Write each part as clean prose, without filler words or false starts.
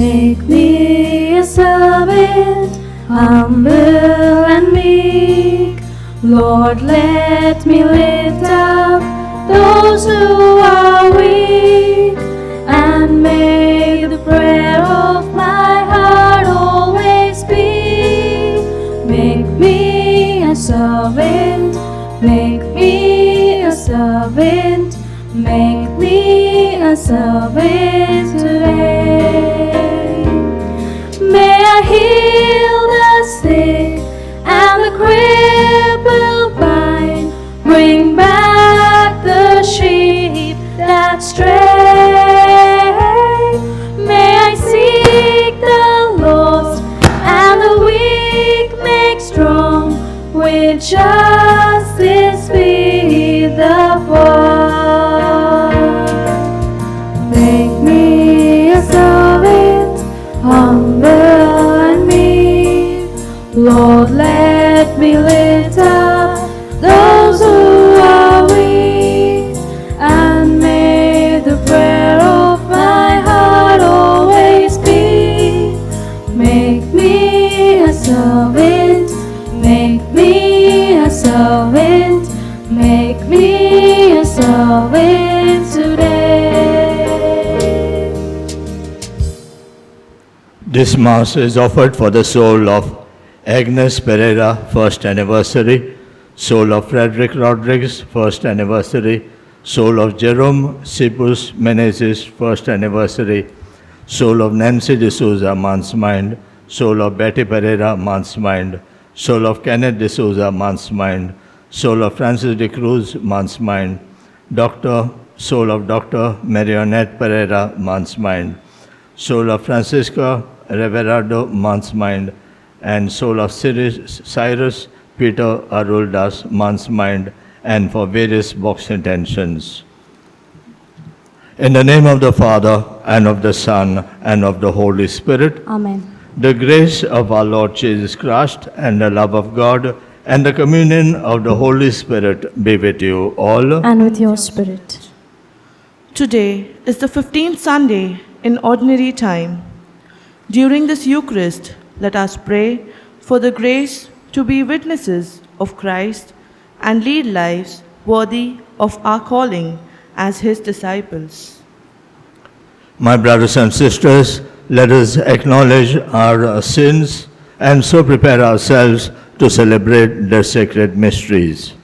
Make me a servant, humble and meek. Lord, let me lift up those who are weak, and may the prayer of my heart always be. Make me a servant, make me a servant, make me a servant today. May I heal the sick and the crippled blind, bring back the sheep that stray. May I seek the lost and the weak make strong, with justice feed the poor. Make me a servant, humble and meek. Lord, let me lift up those who are weak, and may the prayer of my heart always be. Make me a servant, make me a servant, make me a servant today. This Mass is offered for the soul of Agnes Pereira, first anniversary, soul of Frederick Rodriguez, first anniversary, soul of Jerome Sipus Menezes, first anniversary, soul of Nancy D'Souza, Man's Mind, soul of Betty Pereira, Man's Mind, soul of Kenneth D'Souza, Man's Mind, soul of Francis de Cruz, Man's Mind, soul of Dr. Marionette Pereira, Man's Mind, soul of Francisca Reverardo, Man's Mind, and soul of Cyrus Peter Aruldas, Man's Mind, and for various box intentions. In the name of the Father, and of the Son, and of the Holy Spirit. Amen. The grace of our Lord Jesus Christ, and the love of God, and the communion of the Holy Spirit be with you all. And with your spirit. Today is the 15th Sunday in Ordinary Time. During this Eucharist, let us pray for the grace to be witnesses of Christ and lead lives worthy of our calling as His disciples. My brothers and sisters, let us acknowledge our sins and so prepare ourselves to celebrate the sacred mysteries.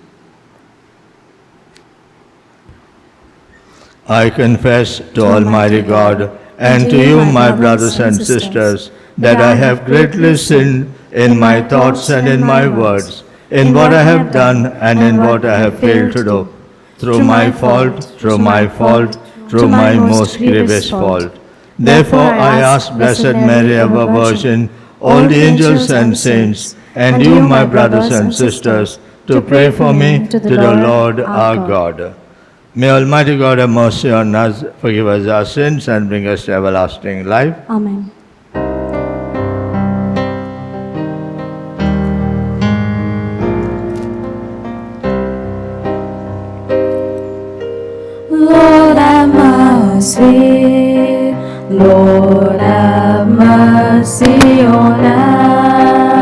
I confess to Almighty God and to you, my brothers and sisters, that I have greatly sinned in my thoughts and in my words, in what I have done and in what I have failed to do, through my fault, through my most grievous fault. Therefore I ask Blessed Mary, ever Virgin, all the angels and saints, and you, my brothers and sisters, to pray for me to the Lord our God. May Almighty God have mercy on us, forgive us our sins, and bring us to everlasting life. Amen. Lord have mercy, Lord have mercy on us.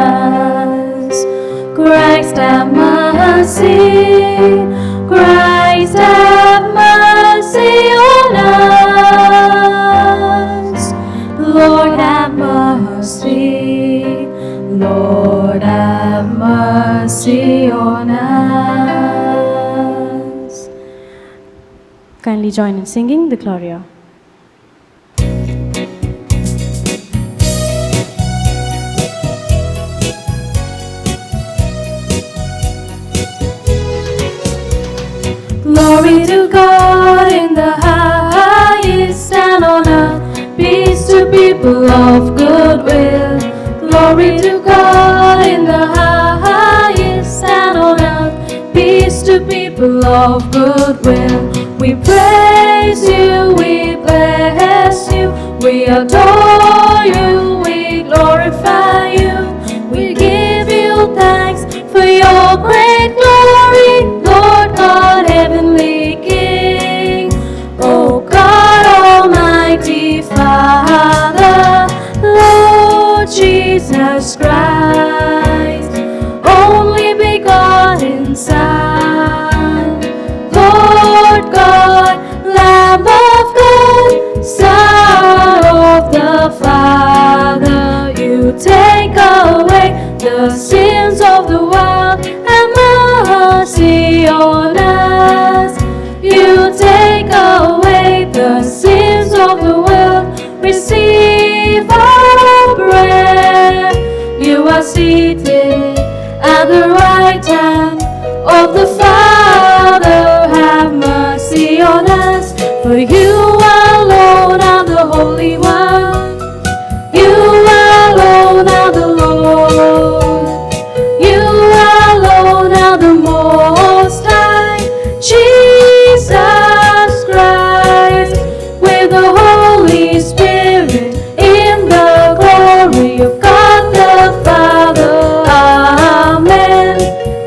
Christ have mercy, Christ have mercy on us. Lord have mercy, Lord have mercy on us. Kindly join in singing the Gloria. Glory to God in the highest, and on earth peace to people of good will. Glory to God in the highest, and on earth peace to people of good will. We praise you, we bless you, we adore you, we glorify you, we give you thanks for your great glory, Lord God, heavenly King. O God, Almighty Father, Jesus Christ, only begotten Son, Lord God, Lamb of God, Son of the Father. You take away the sins of the world, have mercy on us. You take away the sins of the world, receive our prayer. You are seated at the right hand of the Father. Have mercy on us, for you alone are the Holy One. You alone are the Lord. You alone are the Most High. Jesus Christ, with the Holy Spirit, in the glory of God the Father. Amen.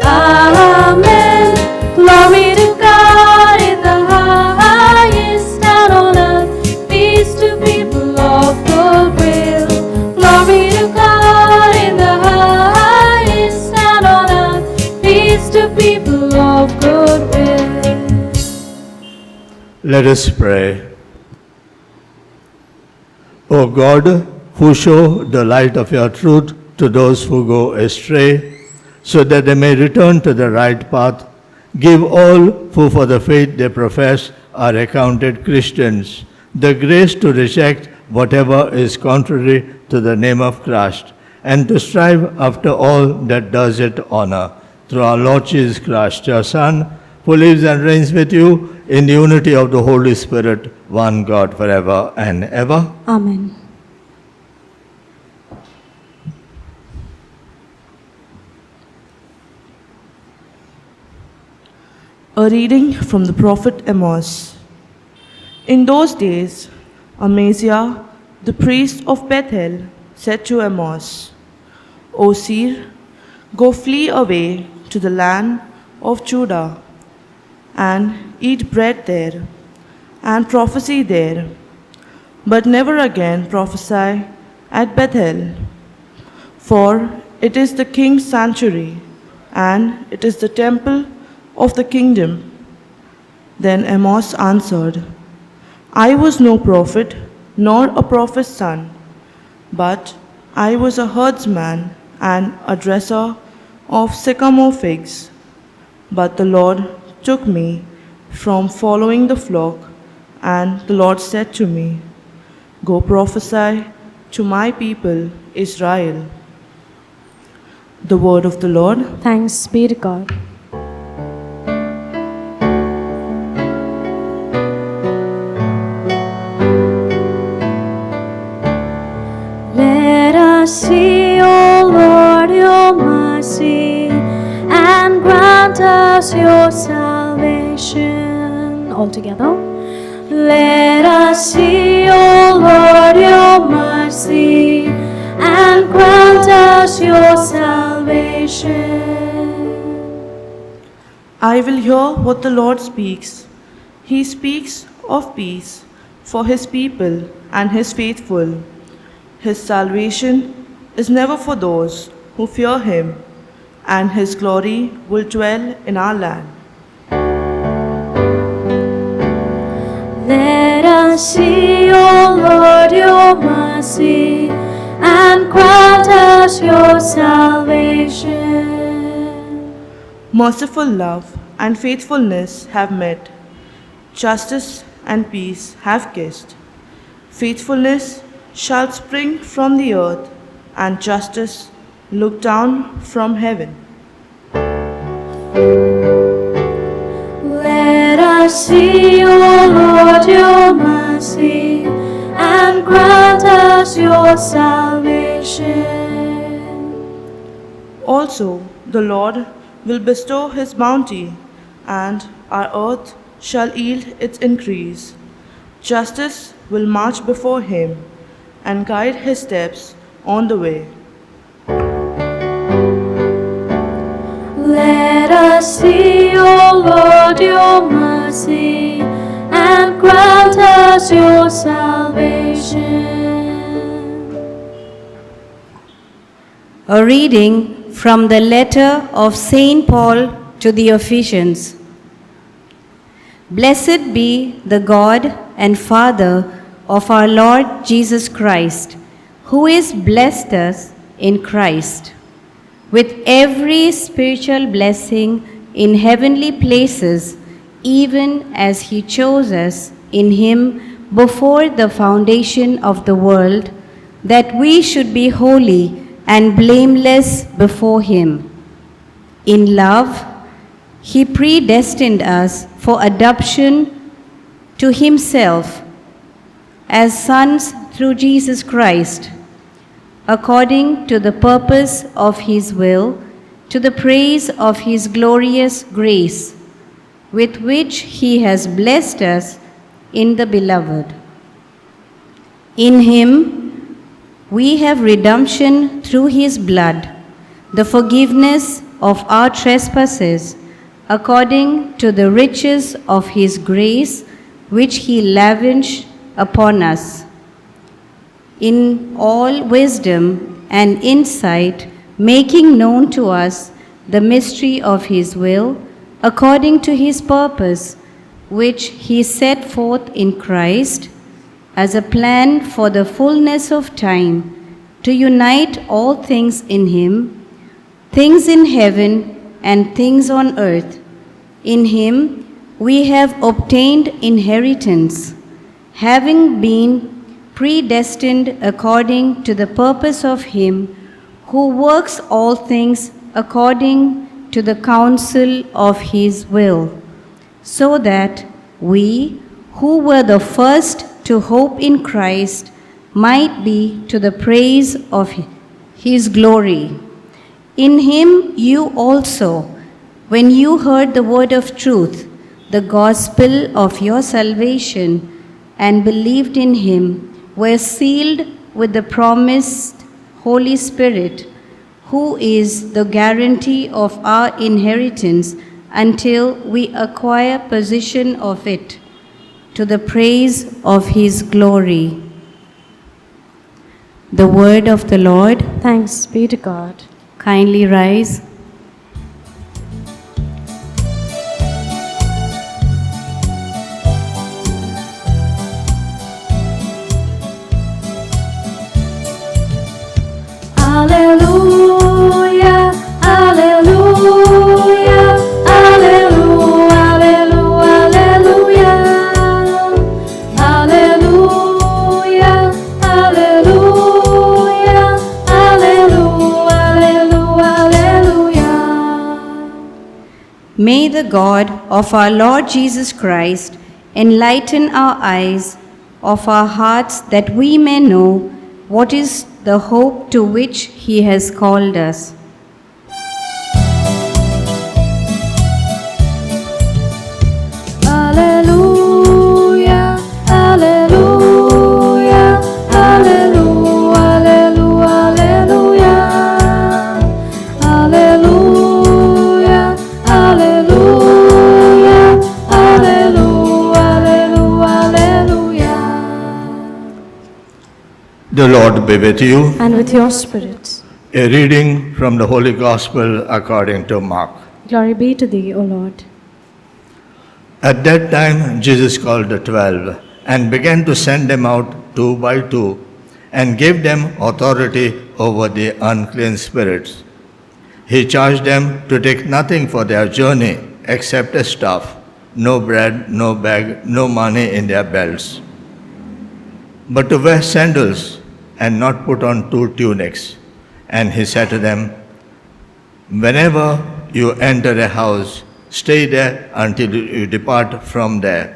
Amen. Glory to God in the highest, and on earth peace to people of good will. Glory to God in the highest, and on earth peace to people of good will. Let us pray. O God, who show the light of your truth to those who go astray, so that they may return to the right path, give all who for the faith they profess are accounted Christians the grace to reject whatever is contrary to the name of Christ, and to strive after all that does it honor. Through our Lord Jesus Christ, your Son, who lives and reigns with you in the unity of the Holy Spirit, one God forever and ever. Amen. A reading from the prophet Amos. In those days, Amaziah, the priest of Bethel, said to Amos, O seer, go flee away to the land of Judah, and eat bread there, and prophesy there, but never again prophesy at Bethel, for it is the king's sanctuary, and it is the temple of the kingdom. Then Amos answered, I was no prophet, nor a prophet's son, but I was a herdsman and a dresser of sycamore figs. But the Lord took me from following the flock, and the Lord said to me, Go prophesy to my people Israel. The word of the Lord. Thanks be to God. Let us see, O Lord, your mercy, and grant us your salvation. All together. Let us see, O Lord, your mercy, and grant us your salvation. I will hear what the Lord speaks. He speaks of peace for his people and his faithful. His salvation is never for those who fear him, and his glory will dwell in our land. Let us see, O Lord, your mercy, and grant us your salvation. Merciful love and faithfulness have met. Justice and peace have kissed. Faithfulness shall spring from the earth, and justice look down from heaven. Let us see, O Lord, your mercy, and grant us your salvation. Also, the Lord will bestow his bounty, and our earth shall yield its increase. Justice will march before him, and guide his steps on the way. Let us see, O Lord, your mercy, and grant us your salvation. A reading from the letter of St. Paul to the Ephesians. Blessed be the God and Father of our Lord Jesus Christ, who has blessed us in Christ with every spiritual blessing in heavenly places, even as he chose us in him before the foundation of the world, that we should be holy and blameless before him. In love, he predestined us for adoption to himself as sons through Jesus Christ, according to the purpose of his will, to the praise of his glorious grace, with which he has blessed us in the Beloved. In him we have redemption through his blood, the forgiveness of our trespasses, according to the riches of his grace, which he lavished upon us, in all wisdom and insight, making known to us the mystery of his will, according to his purpose, which he set forth in Christ, as a plan for the fullness of time, to unite all things in him, things in heaven and things on earth. In him we have obtained inheritance, having been predestined according to the purpose of him who works all things according to the counsel of his will, so that we, who were the first to hope in Christ, might be to the praise of his glory. In him you also, when you heard the word of truth, the gospel of your salvation, and believed in him, were sealed with the promised Holy Spirit, who is the guarantee of our inheritance until we acquire possession of it, to the praise of his glory. The word of the Lord. Thanks be to God. Kindly rise. Alleluia, alleluia, alleluia, alleluia, alleluia, alleluia, alleluia, alleluia. May the God of our Lord Jesus Christ enlighten our eyes of our hearts, that we may know what is the hope to which he has called us. Alleluia, alleluia, alleluia, alleluia, alleluia, alleluia, alleluia, alleluia. The Lord be with you. And with your spirit. A reading from the Holy Gospel according to Mark. Glory be to thee, O Lord. At that time, Jesus called the 12 and began to send them out 2 by 2 and gave them authority over the unclean spirits. He charged them to take nothing for their journey except a staff, no bread, no bag, no money in their belts, but to wear sandals and not put on 2 tunics. And he said to them, whenever you enter a house, stay there until you depart from there.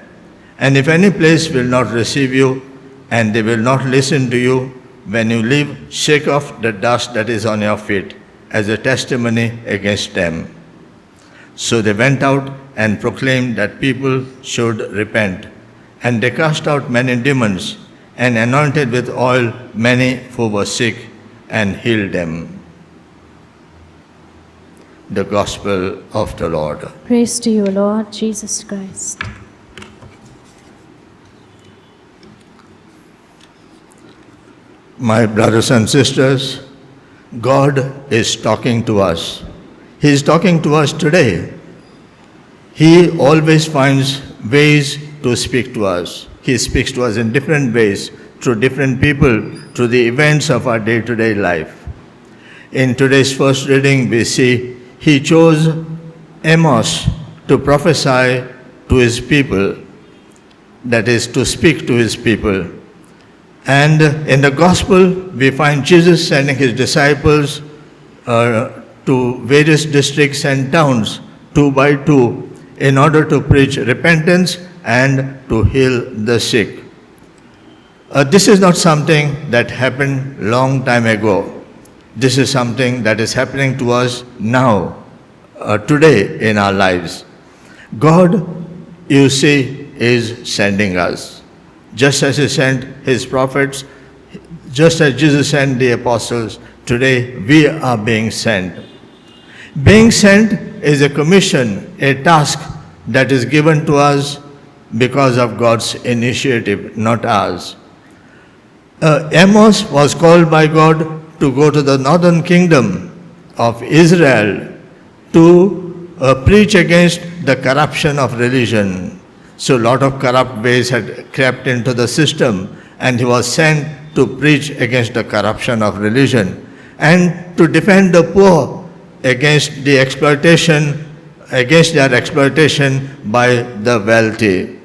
And if any place will not receive you, and they will not listen to you, when you leave, shake off the dust that is on your feet as a testimony against them. So they went out and proclaimed that people should repent. And they cast out many demons and anointed with oil many who were sick and healed them. The Gospel of the Lord. Praise to you, Lord Jesus Christ. My brothers and sisters, God is talking to us. He is talking to us today. He always finds ways to speak to us. He speaks to us in different ways, through different people, through the events of our day-to-day life. In today's first reading, we see he chose Amos to prophesy to his people, that is, to speak to his people. And in the gospel, we find Jesus sending his disciples to various districts and towns, 2 by 2, in order to preach repentance and to heal the sick. This is not something that happened long time ago. This is something that is happening to us now, today in our lives. God, you see, is sending us. Just as he sent his prophets, just as Jesus sent the apostles, today we are being sent. Being sent is a commission, a task that is given to us because of God's initiative, not ours. Amos was called by God to go to the northern kingdom of Israel to preach against the corruption of religion. So a lot of corrupt ways had crept into the system, and he was sent to preach against the corruption of religion and to defend the poor against the exploitation, against their exploitation by the wealthy.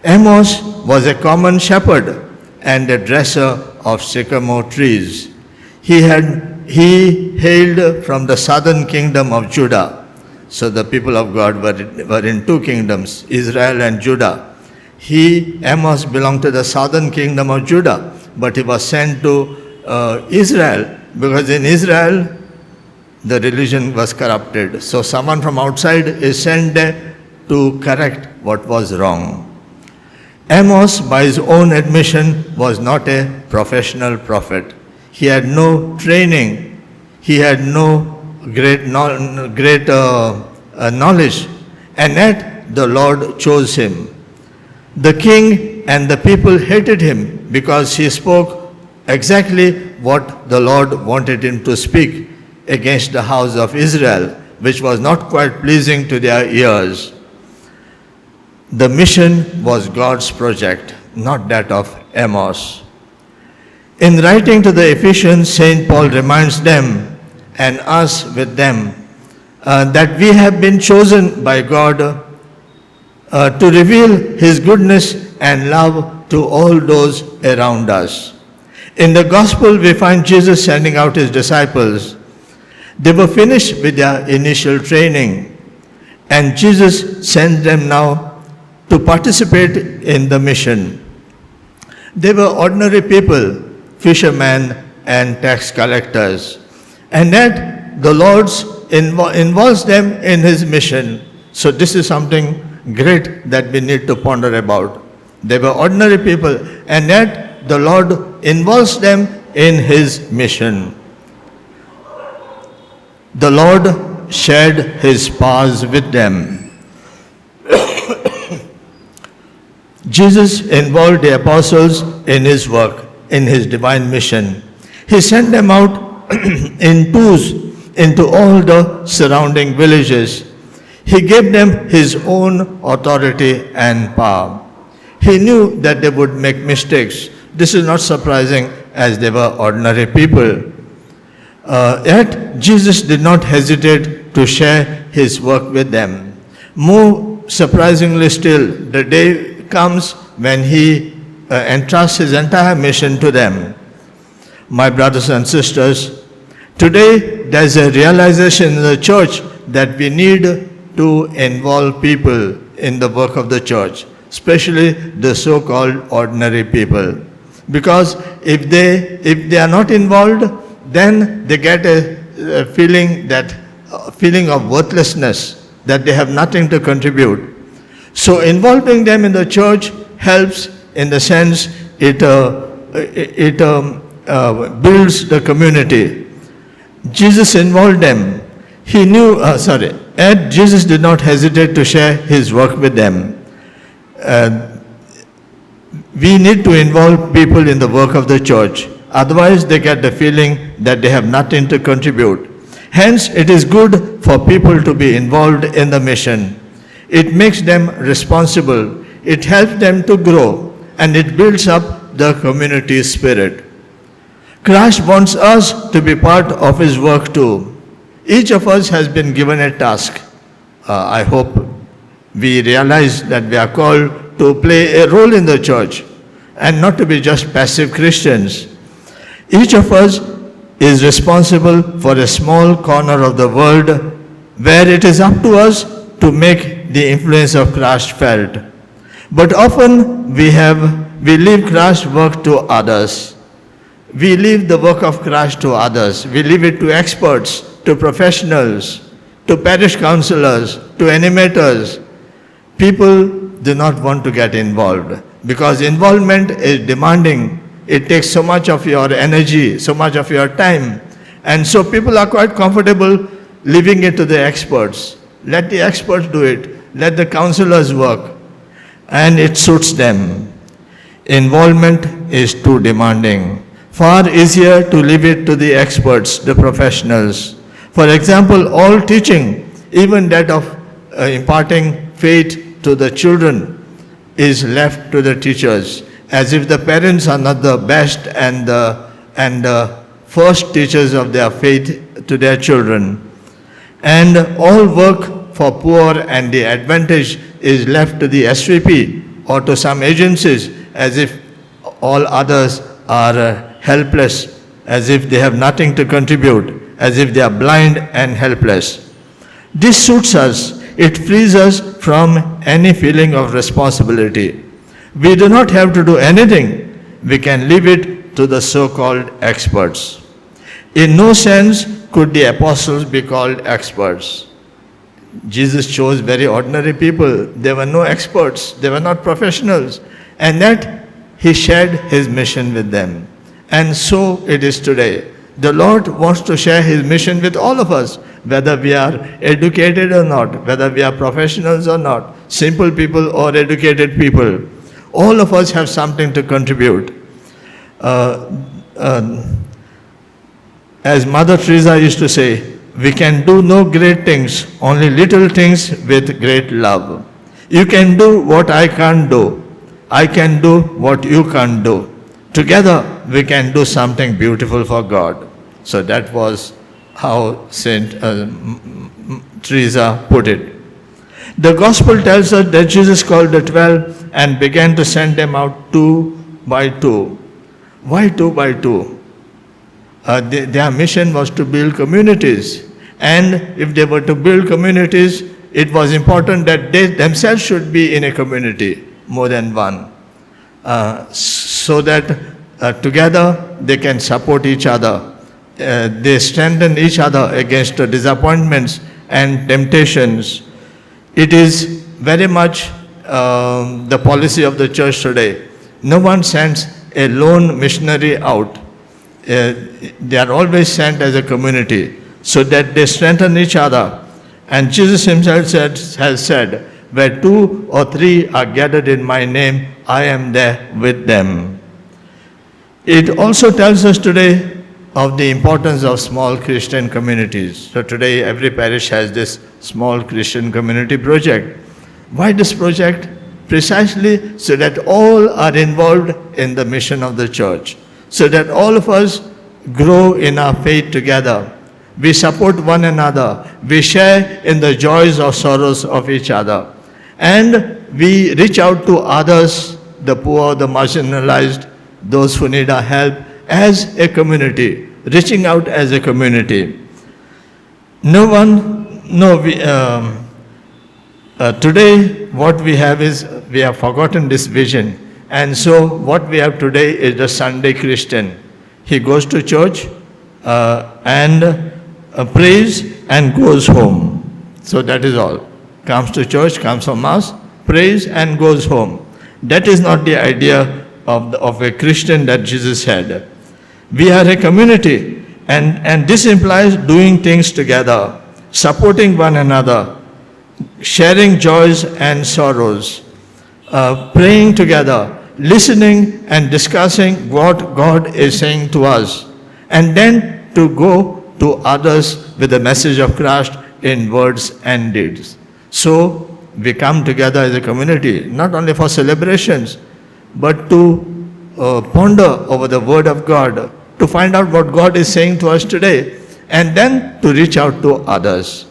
Amos was a common shepherd and a dresser of sycamore trees. He hailed from the southern kingdom of Judah. So the people of God were in 2 kingdoms, Israel and Judah. Amos belonged to the southern kingdom of Judah, but he was sent to Israel because in Israel the religion was corrupted. So someone from outside is sent there to correct what was wrong. Amos, by his own admission, was not a professional prophet. He had no training. He had no great knowledge, and yet the Lord chose him. The king and the people hated him because he spoke exactly what the Lord wanted him to speak against the house of Israel, which was not quite pleasing to their ears. The mission was God's project, not that of Amos. In writing to the Ephesians, St. Paul reminds them and us with them that we have been chosen by God to reveal his goodness and love to all those around us. In the gospel, we find Jesus sending out his disciples. They were finished with their initial training, and Jesus sent them now to participate in the mission. They were ordinary people, fishermen and tax collectors. And yet the Lord involves them in his mission. So this is something great that we need to ponder about. They were ordinary people, and yet the Lord involves them in his mission. The Lord shared his powers with them. Jesus involved the apostles in his work, in his divine mission. He sent them out in twos into all the surrounding villages. He gave them his own authority and power. He knew that they would make mistakes. This is not surprising, as they were ordinary people. Yet Jesus did not hesitate to share his work with them. More surprisingly still, the day comes when he entrusts his entire mission to them. My brothers and sisters, today there's a realization in the church that we need to involve people in the work of the church, especially the so-called ordinary people. Because if they are not involved, then they get a feeling of worthlessness, that they have nothing to contribute. So involving them in the church helps in the sense it builds the community. Jesus involved them. And Jesus did not hesitate to share his work with them. We need to involve people in the work of the church. Otherwise, they get the feeling that they have nothing to contribute. Hence, it is good for people to be involved in the mission. It makes them responsible, it helps them to grow, and it builds up the community spirit. Christ wants us to be part of His work too. Each of us has been given a task. I hope we realize that we are called to play a role in the church and not to be just passive Christians. Each of us is responsible for a small corner of the world where it is up to us to make the influence of Christ felt. But often we leave Christ's work to others. We leave the work of Christ to others. We leave it to experts, to professionals, to parish councillors, to animators. People do not want to get involved because involvement is demanding. It takes so much of your energy, so much of your time. And so people are quite comfortable leaving it to the experts. Let the experts do it. Let the councillors work. And it suits them. Involvement is too demanding. Far easier to leave it to the experts, the professionals. For example, all teaching, even that of imparting faith to the children, is left to the teachers, as if the parents are not the best and the first teachers of their faith to their children. And all work for poor and the advantage is left to the SVP or to some agencies, as if all others are helpless, as if they have nothing to contribute, as if they are blind and helpless. This suits us. It frees us from any feeling of responsibility. We do not have to do anything. We can leave it to the so-called experts. In no sense could the apostles be called experts. Jesus chose very ordinary people. They were no experts. They were not professionals. And yet, He shared His mission with them. And so it is today. The Lord wants to share His mission with all of us, whether we are educated or not, whether we are professionals or not, simple people or educated people. All of us have something to contribute. As Mother Teresa used to say, we can do no great things, only little things with great love. You can do what I can't do. I can do what you can't do. Together we can do something beautiful for God. So that was how Saint Teresa put it. The Gospel tells us that Jesus called the 12 and began to send them out 2 by 2. Why 2 by 2? Their mission was to build communities. And if they were to build communities, it was important that they themselves should be in a community, more than one, so that together they can support each other. They strengthen each other against disappointments and temptations. It is very much the policy of the church today. No one sends a lone missionary out. They are always sent as a community so that they strengthen each other. And Jesus Himself has said, where 2 or 3 are gathered in my name, I am there with them. It also tells us today of the importance of small Christian communities. So today every parish has this small Christian community project. Why this project? Precisely so that all are involved in the mission of the church, so that all of us grow in our faith together. We support one another. We share in the joys or sorrows of each other. And we reach out to others, the poor, the marginalized, those who need our help, as a community, reaching out as a community. Today what we have is, we have forgotten this vision. And so what we have today is the Sunday Christian. He goes to church and prays and goes home. So that is all. Comes to church, comes for Mass, prays and goes home. That is not the idea of a Christian that Jesus had. We are a community, and this implies doing things together, supporting one another, sharing joys and sorrows, praying together, listening and discussing what God is saying to us, and then to go to others with the message of Christ in words and deeds. So we come together as a community, not only for celebrations, but to ponder over the Word of God, to find out what God is saying to us today, and then to reach out to others.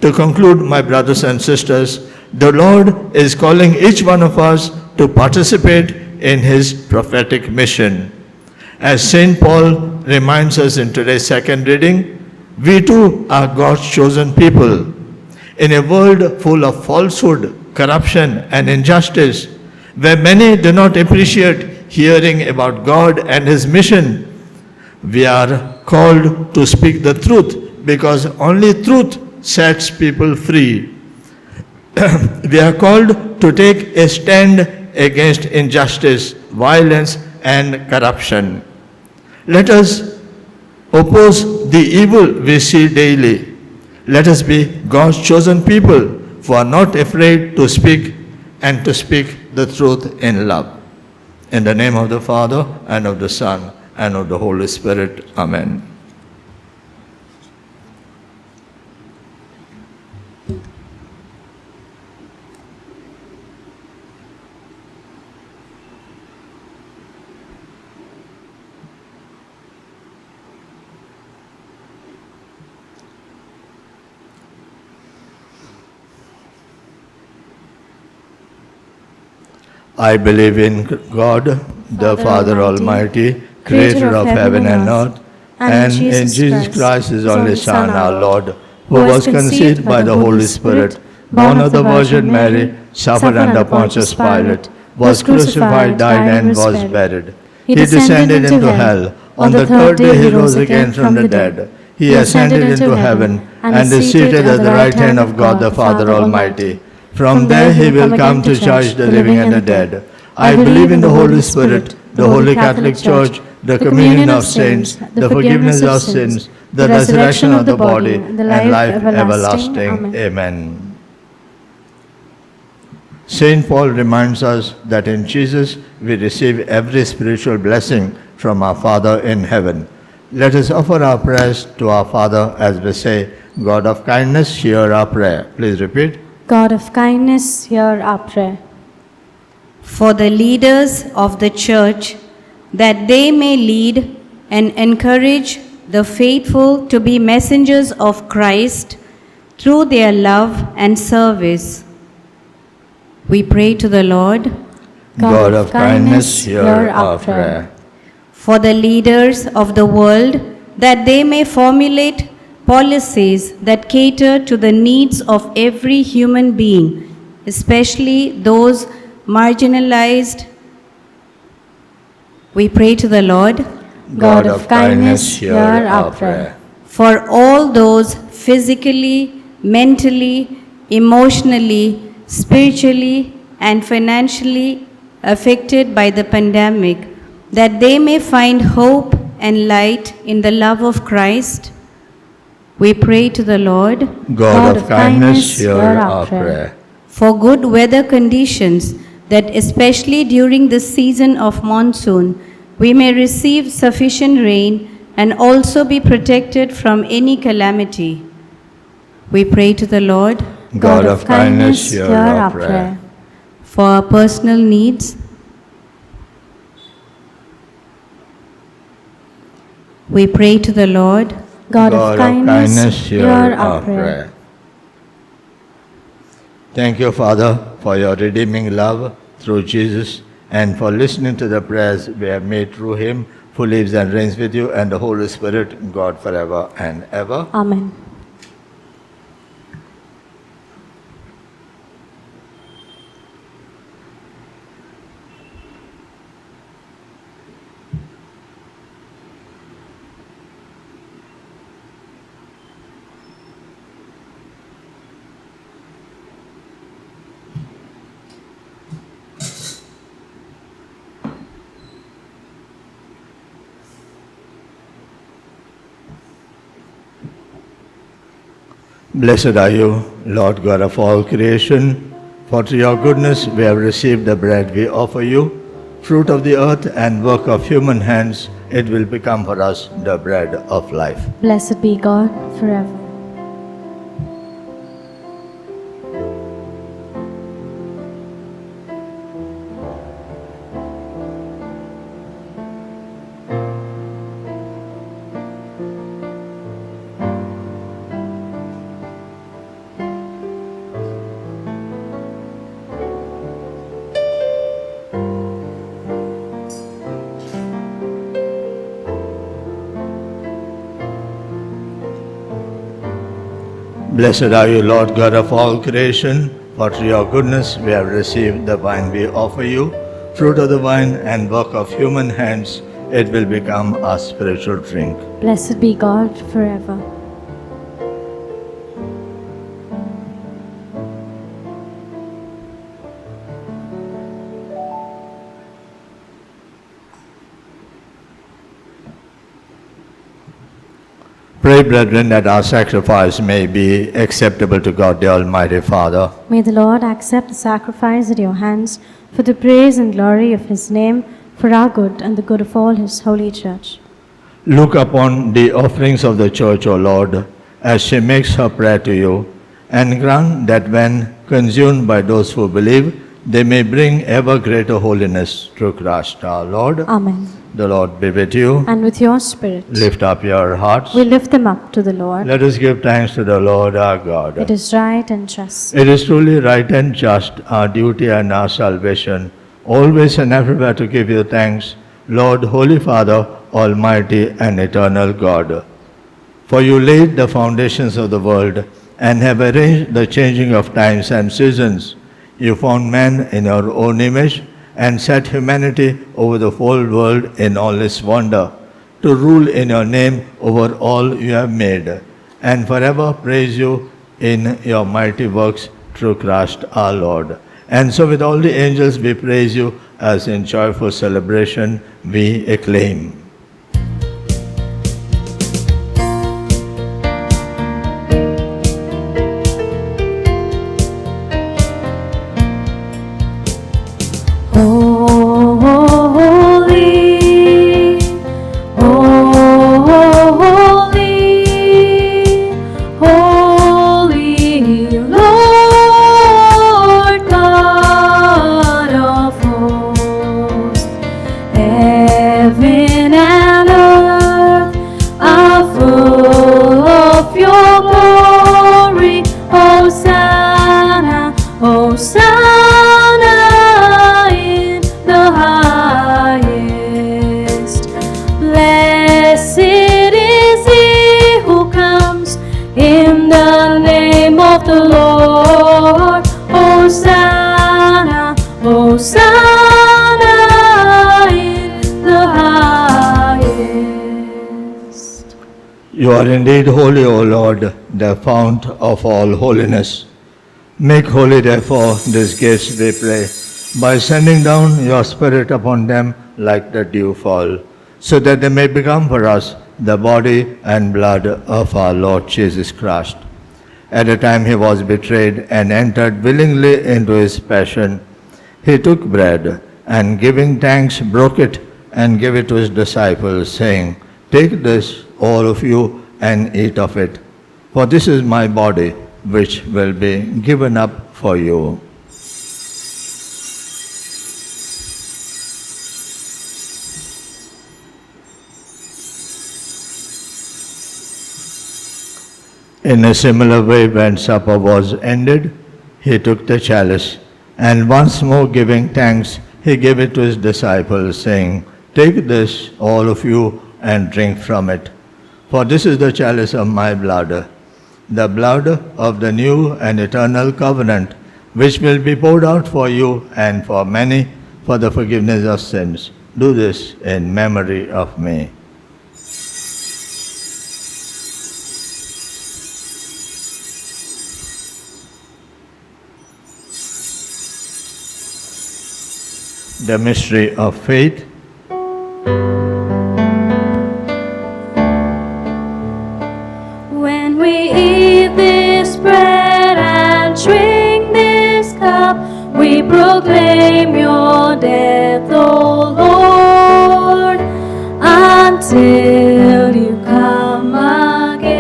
To conclude, my brothers and sisters, the Lord is calling each one of us to participate in His prophetic mission. As St. Paul reminds us in today's second reading, we too are God's chosen people. In a world full of falsehood, corruption, and injustice, where many do not appreciate hearing about God and His mission, we are called to speak the truth, because only truth sets people free. We are called to take a stand against injustice, violence, and corruption. Let us oppose the evil we see daily. Let us be God's chosen people who are not afraid to speak and to speak the truth in love. In the name of the Father, and of the Son, and of the Holy Spirit. Amen. I believe in God, the Father Almighty, creator of heaven and earth, and in Jesus Christ, His only Son, our Lord, who was conceived by the Holy Spirit, born of the Virgin Mary, suffered under Pontius Pilate, was crucified, died, and was buried. He descended into hell. On the third day He rose again from the dead. He ascended into heaven and is seated at the right hand of God the Father Almighty. From there He will come to judge the living and the dead. I believe in the Holy Spirit, the Holy Catholic Church, the communion of saints, the forgiveness of sins, the resurrection of the body, and life everlasting. Amen. Saint Paul reminds us that in Jesus we receive every spiritual blessing from our Father in heaven. Let us offer our prayers to our Father as we say, God of kindness, hear our prayer. Please repeat. God of kindness, hear our prayer. For the leaders of the church, that they may lead and encourage the faithful to be messengers of Christ through their love and service. We pray to the Lord. God of kindness, hear our prayer. For the leaders of the world, that they may formulate policies that cater to the needs of every human being, especially those marginalized. We pray to the Lord. God of kindness, hear our prayer. For all those physically, mentally, emotionally, spiritually, and financially affected by the pandemic, that they may find hope and light in the love of Christ. We pray to the Lord. God of kindness, hear our prayer. For good weather conditions, that especially during the season of monsoon, we may receive sufficient rain and also be protected from any calamity. We pray to the Lord. God of kindness, hear our prayer. For our personal needs, we pray to the Lord. God of kindness, hear our prayer. Thank you, Father, for your redeeming love through Jesus, and for listening to the prayers we have made through Him, who lives and reigns with you and the Holy Spirit, God forever and ever. Amen. Blessed are you, Lord God of all creation, for through your goodness we have received the bread we offer you. fruit of the earth and work of human hands, it will become for us the bread of life. Blessed be God forever. Blessed are you, Lord God of all creation, for through your goodness we have received the wine we offer you. Fruit of the vine and work of human hands, it will become our spiritual drink. Blessed be God forever. Pray, brethren, that our sacrifice may be acceptable to God the Almighty Father. May the Lord accept the sacrifice at your hands for the praise and glory of his name, for our good and the good of all his holy church. Look upon the offerings of the church, O Lord, as she makes her prayer to you, and grant that when consumed by those who believe, they may bring ever greater holiness through Christ our Lord. Amen. The Lord be with you. And with your spirit, Lift up your hearts. we lift them up to the Lord. Let us give thanks to the Lord our God. It is right and just. It is truly right and just, our duty and our salvation, always and everywhere to give you thanks, Lord, Holy Father, Almighty and eternal God. For you laid the foundations of the world and have arranged the changing of times and seasons. You found man in your own image and set humanity over the whole world in all its wonder, to rule in your name over all you have made, and forever praise you in your mighty works through Christ our Lord. And so with all the angels we praise you, as in joyful celebration we acclaim. You are indeed holy, O Lord, the fount of all holiness. Make holy, therefore, these gifts, we pray, by sending down your Spirit upon them like the dewfall, so that they may become for us the body and blood of our Lord Jesus Christ. At the time he was betrayed and entered willingly into his passion, he took bread and, giving thanks, broke it and gave it to his disciples, saying, "Take this, all of you, and eat of it, for this is my body, which will be given up for you." In a similar way, when supper was ended, he took the chalice, and once more giving thanks, he gave it to his disciples, saying, "Take this, all of you, and drink from it. For this is the chalice of my blood, the blood of the new and eternal covenant, which will be poured out for you and for many for the forgiveness of sins. Do this in memory of me." The mystery of faith. When we eat this bread and drink this cup, we proclaim your death, O till you come again.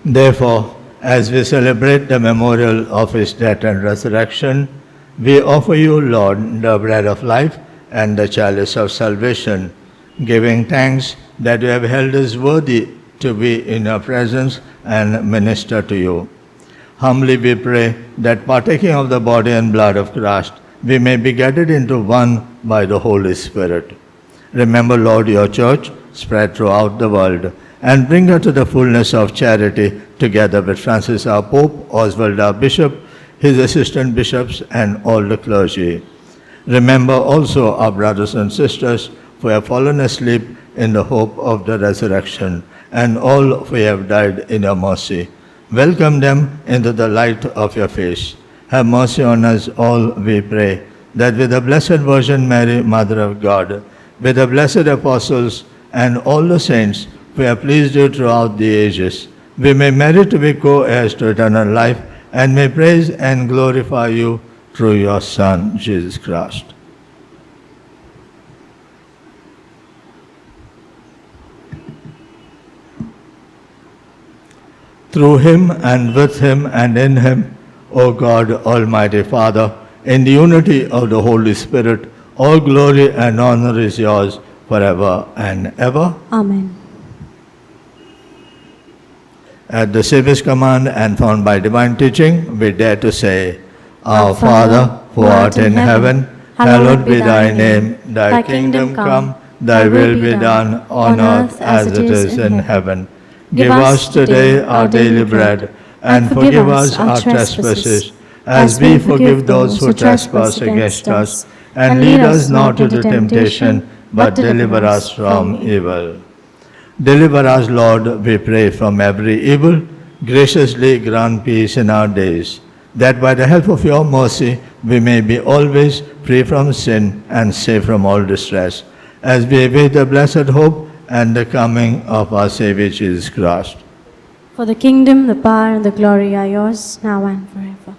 Therefore, as we celebrate the memorial of his death and resurrection, we offer you, Lord, the bread of life and the chalice of salvation, giving thanks that you have held us worthy to be in your presence and minister to you. Humbly we pray that partaking of the body and blood of Christ, we may be gathered into one by the Holy Spirit. Remember, Lord, your church spread throughout the world, and bring her to the fullness of charity, together with Francis our Pope, Oswald our Bishop, his assistant bishops, and all the clergy. Remember also our brothers and sisters who have fallen asleep in the hope of the resurrection, and all who have died in your mercy. Welcome them into the light of your face. Have mercy on us all, we pray, that with the Blessed Virgin Mary, Mother of God, with the blessed apostles and all the saints who have pleased you throughout the ages, we may merit to be co-heirs to eternal life, and may praise and glorify you through your Son, Jesus Christ. Through him and with him and in him, O God, Almighty Father, in the unity of the Holy Spirit, all glory and honor is yours forever and ever. Amen. At the Savior's command and found by divine teaching, we dare to say, Our Father, who art in heaven, hallowed be thy name. Thy kingdom come, thy will be done on earth as it is in heaven. Give us today our daily bread, and forgive us our trespasses, as we forgive those who trespass against us. And lead us not into temptation, but deliver us from evil. Deliver us, Lord, we pray, from every evil. Graciously grant peace in our days, that by the help of your mercy we may be always free from sin and safe from all distress, as we await the blessed hope and the coming of our Savior Jesus Christ. For the kingdom, the power, and the glory are yours, now and forever.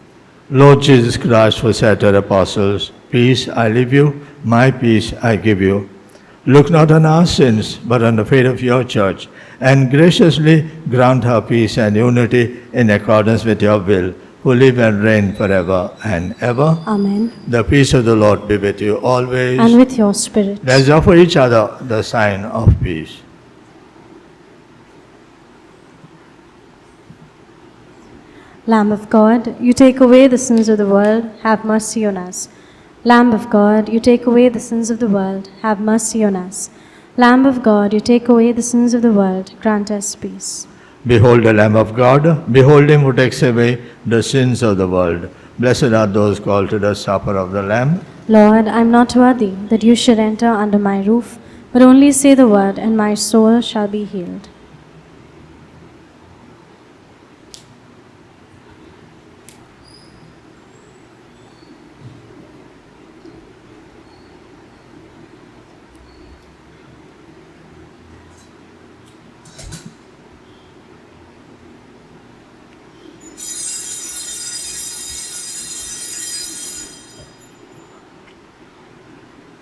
Lord Jesus Christ, who said to the apostles, Peace I leave you, my peace I give you. Look not on our sins, but on the faith of your church, and graciously grant her peace and unity in accordance with your will, who live and reign forever and ever. Amen. The peace of the Lord be with you always. And with your spirit. Let's offer each other the sign of peace. Lamb of God, you take away the sins of the world, have mercy on us. Lamb of God, you take away the sins of the world, have mercy on us. Lamb of God, you take away the sins of the world, grant us peace. Behold the Lamb of God, behold him who takes away the sins of the world. Blessed are those called to the supper of the Lamb. Lord, I am not worthy that you should enter under my roof, but only say the word, and my soul shall be healed.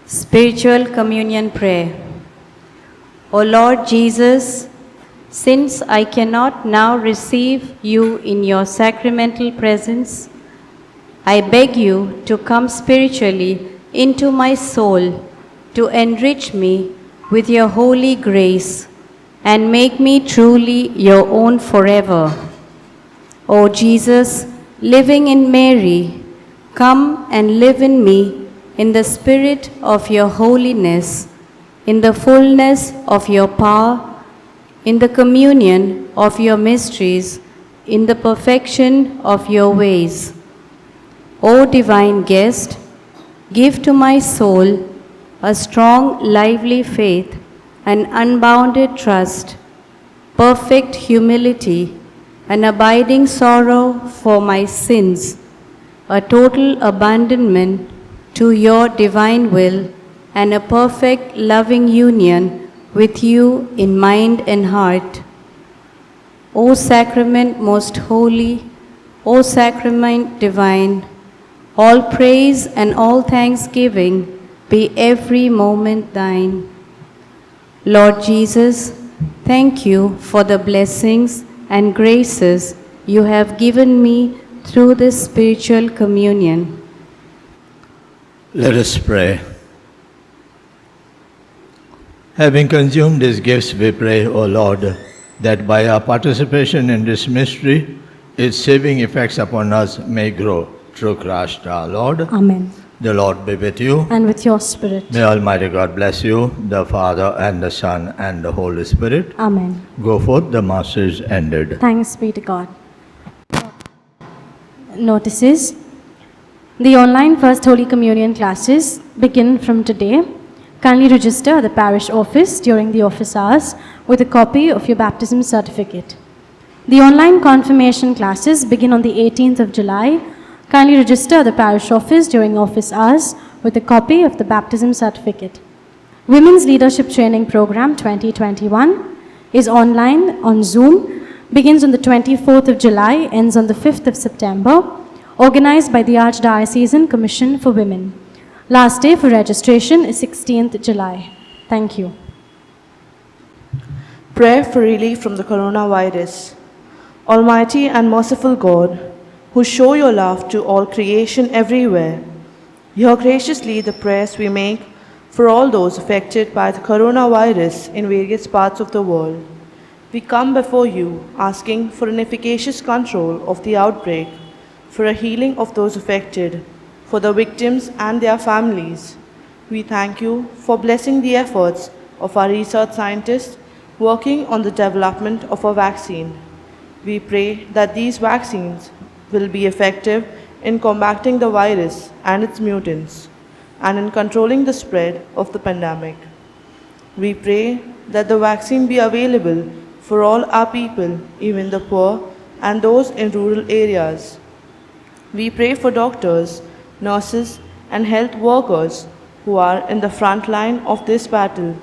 Spiritual Communion Prayer. O Lord Jesus, since I cannot now receive you in your sacramental presence, I beg you to come spiritually into my soul to enrich me with your holy grace and make me truly your own forever. O Jesus, living in Mary, come and live in me in the spirit of your holiness, in the fullness of your power, in the communion of your mysteries, in the perfection of your ways. O divine guest, give to my soul a strong, lively faith, an unbounded trust, perfect humility, an abiding sorrow for my sins, a total abandonment to your divine will, and a perfect loving union with you in mind and heart. O sacrament most holy, O sacrament divine, all praise and all thanksgiving be every moment thine. Lord Jesus, thank you for the blessings and graces you have given me through this spiritual communion. Let us pray. Having consumed these gifts, we pray, O Lord, that by our participation in this mystery, its saving effects upon us may grow through Christ our Lord. Amen. The Lord be with you. And with your spirit. May Almighty God bless you, the Father and the Son and the Holy Spirit. Amen. Go forth, the Mass is ended. Thanks be to God. Notices. The online First Holy Communion classes begin from today. Kindly register at the parish office during the office hours with a copy of your baptism certificate. The online confirmation classes begin on the 18th of July. Kindly register at the parish office during office hours with a copy of the baptism certificate. Women's Leadership Training Program 2021 is online on Zoom, begins on the 24th of July, ends on the 5th of September, organized by the Archdiocesan Commission for Women. Last day for registration is 16th July. Thank you. Prayer for relief from the coronavirus. Almighty and merciful God, who show your love to all creation everywhere, hear graciously the prayers we make for all those affected by the coronavirus in various parts of the world. We come before you asking for an efficacious control of the outbreak, for a healing of those affected, for the victims and their families. We thank you for blessing the efforts of our research scientists working on the development of a vaccine. We pray that these vaccines will be effective in combating the virus and its mutants and in controlling the spread of the pandemic. We pray that the vaccine be available for all our people, even the poor and those in rural areas. We pray for doctors, nurses, and health workers who are in the front line of this battle,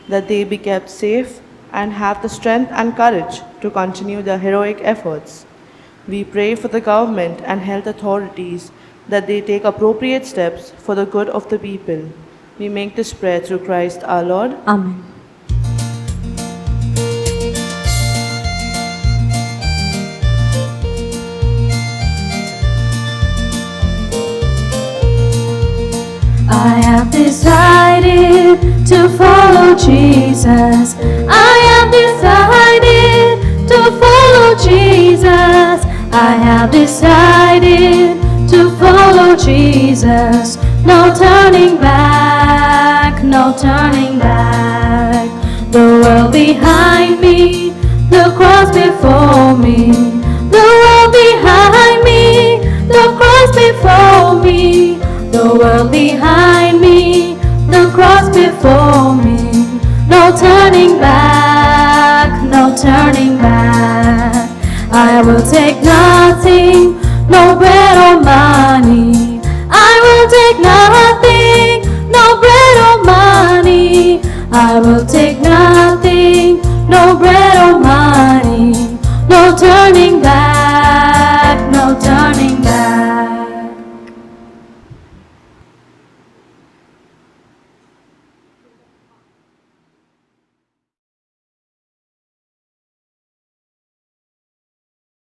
that they be kept safe and have the strength and courage to continue their heroic efforts. We pray for the government and health authorities that they take appropriate steps for the good of the people. We make this prayer through Christ our Lord. Amen. I have decided to follow Jesus. I have decided to follow Jesus. I have decided to follow Jesus. No turning back, no turning back. The world behind me, the cross before me. The world behind me, the cross before me. The world behind me, the cross before me. No turning back, no turning back. I will take nothing, no bread or money. I will take nothing, no bread or money. I will take